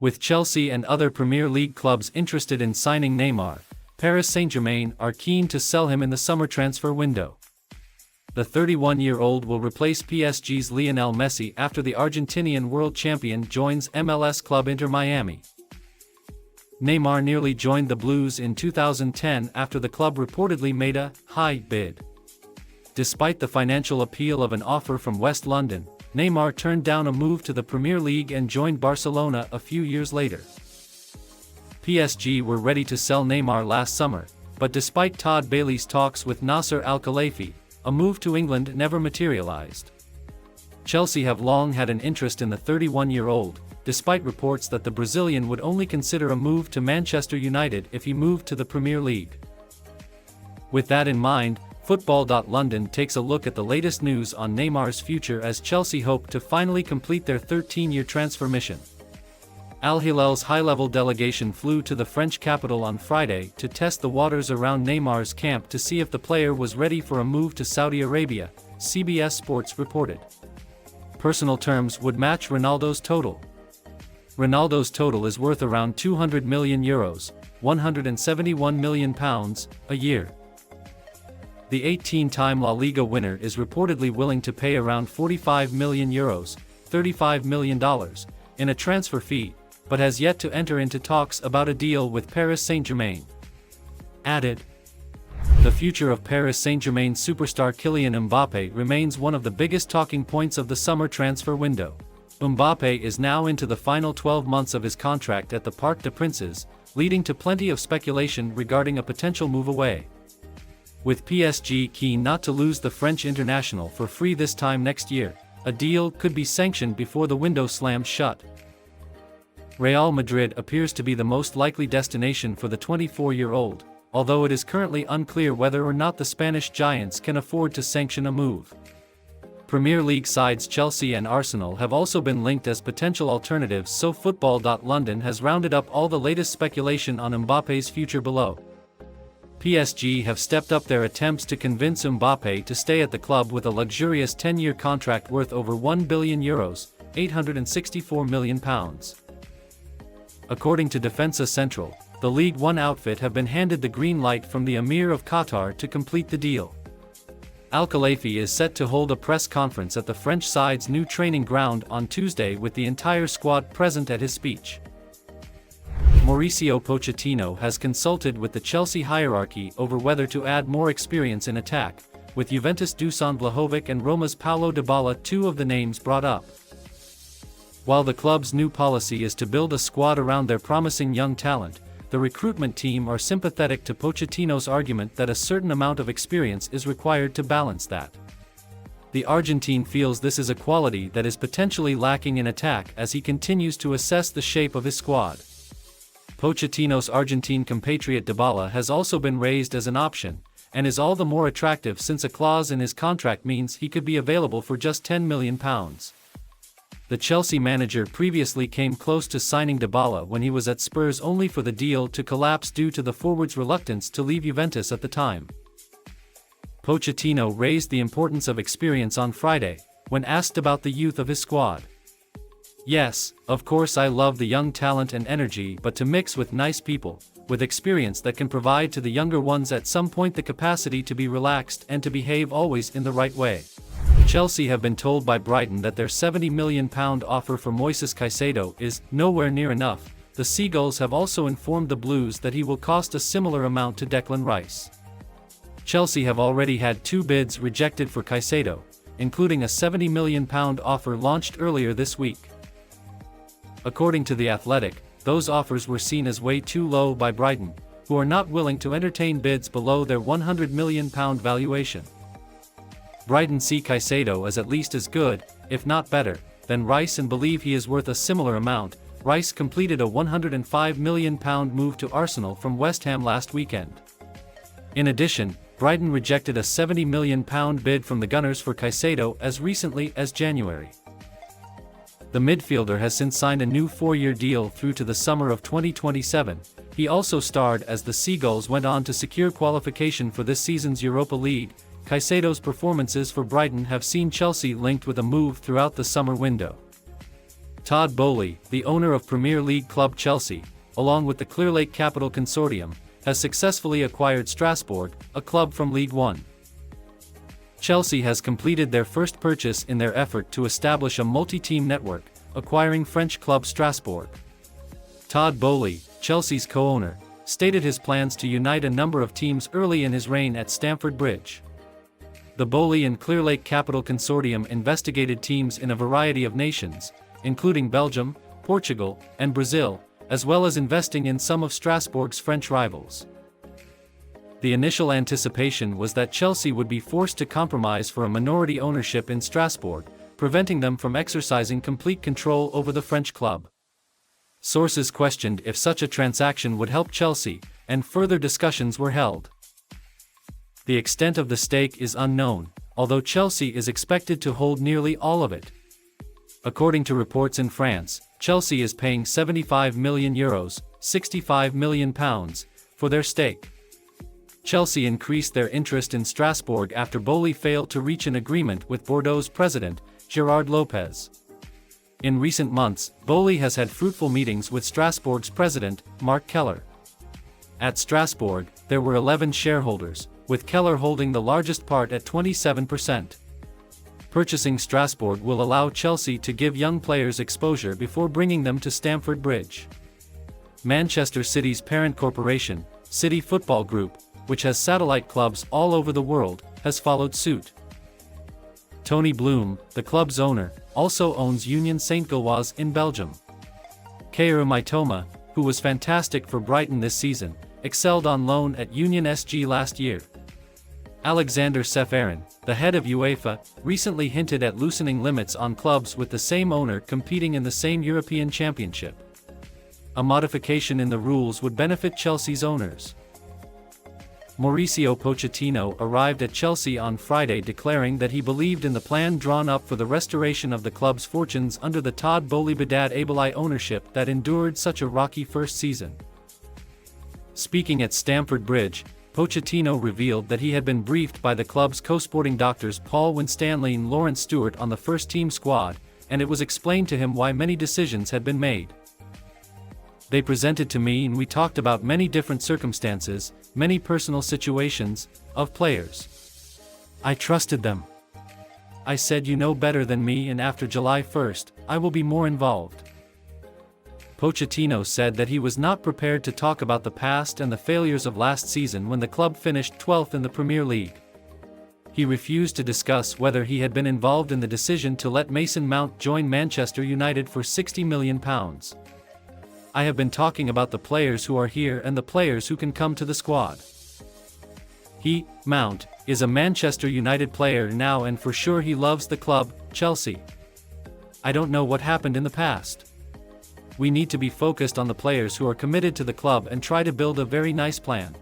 With Chelsea and other Premier League clubs interested in signing Neymar, Paris Saint-Germain are keen to sell him in the summer transfer window. The 31-year-old will replace PSG's Lionel Messi after the Argentinian world champion joins MLS club Inter Miami. Neymar nearly joined the Blues in 2010 after the club reportedly made a high bid. Despite the financial appeal of an offer from West London, Neymar turned down a move to the Premier League and joined Barcelona a few years later. PSG were ready to sell Neymar last summer, but despite Todd Bailey's talks with Nasser Al-Khelaifi, a move to England never materialized. Chelsea have long had an interest in the 31-year-old, despite reports that the Brazilian would only consider a move to Manchester United if he moved to the Premier League. With that in mind, Football.London takes a look at the latest news on Neymar's future as Chelsea hope to finally complete their 13-year transfer mission. Al Hilal's high-level delegation flew to the French capital on Friday to test the waters around Neymar's camp to see if the player was ready for a move to Saudi Arabia, CBS Sports reported. Personal terms would match Ronaldo's total. Ronaldo's total is worth around €200 million, £171 million, a year. The 18-time La Liga winner is reportedly willing to pay around €45 million, $35 million, in a transfer fee, but has yet to enter into talks about a deal with Paris Saint-Germain. Added. The future of Paris Saint-Germain superstar Kylian Mbappe remains one of the biggest talking points of the summer transfer window. Mbappe is now into the final 12 months of his contract at the Parc des Princes, leading to plenty of speculation regarding a potential move away. With PSG keen not to lose the French international for free this time next year, a deal could be sanctioned before the window slams shut. Real Madrid appears to be the most likely destination for the 24-year-old, although it is currently unclear whether or not the Spanish giants can afford to sanction a move. Premier League sides Chelsea and Arsenal have also been linked as potential alternatives, so Football.London has rounded up all the latest speculation on Mbappe's future below. PSG have stepped up their attempts to convince Mbappe to stay at the club with a luxurious 10-year contract worth over €1 billion, £864 million. According to Defensa Central, the League One outfit have been handed the green light from the Emir of Qatar to complete the deal. Al-Khelaifi is set to hold a press conference at the French side's new training ground on Tuesday with the entire squad present at his speech. Mauricio Pochettino has consulted with the Chelsea hierarchy over whether to add more experience in attack, with Juventus' Dusan Vlahovic and Roma's Paulo Dybala two of the names brought up. While the club's new policy is to build a squad around their promising young talent, the recruitment team are sympathetic to Pochettino's argument that a certain amount of experience is required to balance that. The Argentine feels this is a quality that is potentially lacking in attack as he continues to assess the shape of his squad. Pochettino's Argentine compatriot Dybala has also been raised as an option, and is all the more attractive since a clause in his contract means he could be available for just £10 million. The Chelsea manager previously came close to signing Dybala when he was at Spurs, only for the deal to collapse due to the forward's reluctance to leave Juventus at the time. Pochettino raised the importance of experience on Friday, when asked about the youth of his squad. "Yes, of course I love the young talent and energy, but to mix with nice people, with experience that can provide to the younger ones at some point the capacity to be relaxed and to behave always in the right way." Chelsea have been told by Brighton that their £70 million offer for Moises Caicedo is nowhere near enough. The Seagulls have also informed the Blues that he will cost a similar amount to Declan Rice. Chelsea have already had two bids rejected for Caicedo, including a £70 million offer launched earlier this week. According to The Athletic, those offers were seen as way too low by Brighton, who are not willing to entertain bids below their £100 million valuation. Brighton see Caicedo as at least as good, if not better, than Rice and believe he is worth a similar amount. Rice completed a £105 million move to Arsenal from West Ham last weekend. In addition, Brighton rejected a £70 million bid from the Gunners for Caicedo as recently as January. The midfielder has since signed a new 4-year deal through to the summer of 2027. He also starred as the Seagulls went on to secure qualification for this season's Europa League. Caicedo's performances for Brighton have seen Chelsea linked with a move throughout the summer window. Todd Boehly, the owner of Premier League club Chelsea, along with the Clearlake Capital Consortium, has successfully acquired Strasbourg, a club from League One. Chelsea has completed their first purchase in their effort to establish a multi-team network, acquiring French club Strasbourg. Todd Boehly, Chelsea's co-owner, stated his plans to unite a number of teams early in his reign at Stamford Bridge. The Boehly and Clearlake Capital Consortium investigated teams in a variety of nations, including Belgium, Portugal, and Brazil, as well as investing in some of Strasbourg's French rivals. The initial anticipation was that Chelsea would be forced to compromise for a minority ownership in Strasbourg, preventing them from exercising complete control over the French club. Sources questioned if such a transaction would help Chelsea, and further discussions were held. The extent of the stake is unknown, although Chelsea is expected to hold nearly all of it. According to reports in France, Chelsea is paying €75 million, £65 million, for their stake. Chelsea increased their interest in Strasbourg after Boehly failed to reach an agreement with Bordeaux's president, Gerard Lopez. In recent months, Boehly has had fruitful meetings with Strasbourg's president, Marc Keller. At Strasbourg, there were 11 shareholders, with Keller holding the largest part at 27%. Purchasing Strasbourg will allow Chelsea to give young players exposure before bringing them to Stamford Bridge. Manchester City's parent corporation, City Football Group, which has satellite clubs all over the world, has followed suit. Tony Bloom, the club's owner, also owns Union Saint-Gilloise in Belgium. Kaoru Mitoma, who was fantastic for Brighton this season, excelled on loan at Union SG last year. Alexander Ceferin, the head of UEFA, recently hinted at loosening limits on clubs with the same owner competing in the same European Championship. A modification in the rules would benefit Chelsea's owners. Mauricio Pochettino arrived at Chelsea on Friday declaring that he believed in the plan drawn up for the restoration of the club's fortunes under the Todd Boehly-Bedad Abelai ownership that endured such a rocky first season. Speaking at Stamford Bridge, Pochettino revealed that he had been briefed by the club's co-sporting doctors Paul Winstanley and Lawrence Stewart on the first-team squad, and it was explained to him why many decisions had been made. They presented to me and we talked about many different circumstances, many personal situations, of players. I trusted them. I said, you know better than me, and after July 1st, I will be more involved. Pochettino said that he was not prepared to talk about the past and the failures of last season when the club finished 12th in the Premier League. He refused to discuss whether he had been involved in the decision to let Mason Mount join Manchester United for £60 million. I have been talking about the players who are here and the players who can come to the squad. He, Mount, is a Manchester United player now and for sure he loves the club, Chelsea. I don't know what happened in the past. We need to be focused on the players who are committed to the club and try to build a very nice plan.